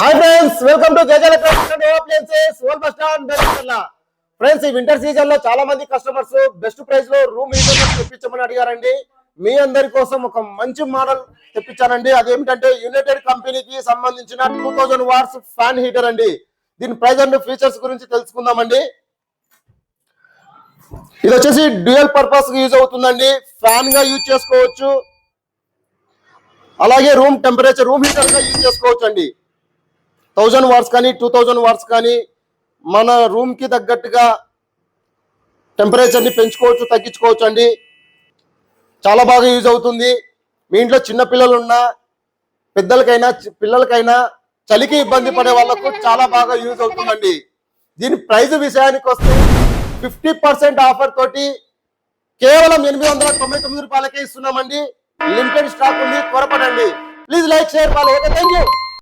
Hi friends, welcome to JJ electronics and home appliances old bus stand Bellamkonda. Friends, ఈ winter season లో చాలా మంది customers best price లో room heater తెప్పించమని అడిగారండి. మీ అందరి కోసం ఒక మంచి మోడల్ తెప్పించానండి. అదేమిటంటే యునైటెడ్ కంపెనీకి సంబంధించిన 2000 వాట్స్ ఫ్యాన్ హీటర్ అండి. దీని ప్రైస్ అండ్ ఫీచర్స్ గురించి తెలుసుకుందామండి. ఇది వచ్చేసి డ్యూయల్ పర్పస్ యూజ్ అవుతుందండి. ఫ్యాన్ గా యూజ్ చేసుకోవచ్చు, అలాగే రూమ్ టెంపరేచర్ రూమ్ హీటర్ గా యూజ్ చేసుకోవచ్చు అండి. 1000 వాట్స్ కానీ 2000 వాట్స్ కానీ మన రూమ్ కి తగ్గట్టుగా టెంపరేచర్ ని పెంచుకోవచ్చు, తగ్గించుకోవచ్చు అండి. చాలా బాగా యూజ్ అవుతుంది. మీ ఇంట్లో చిన్న పిల్లలు ఉన్నా, పెద్దలకైనా పిల్లలకైనా చలికి ఇబ్బంది పడే వాళ్ళకు చాలా బాగా యూజ్ అవుతుందండి. దీని ప్రైస్ విషయానికి వస్తే 50% ఆఫర్ తోటి కేవలం 899 రూపాయలకే ఇస్తున్నామండి. లిమిటెడ్ స్టాక్ ఉంది, త్వరపడండి. Please like, share, follow. Okay, thank you.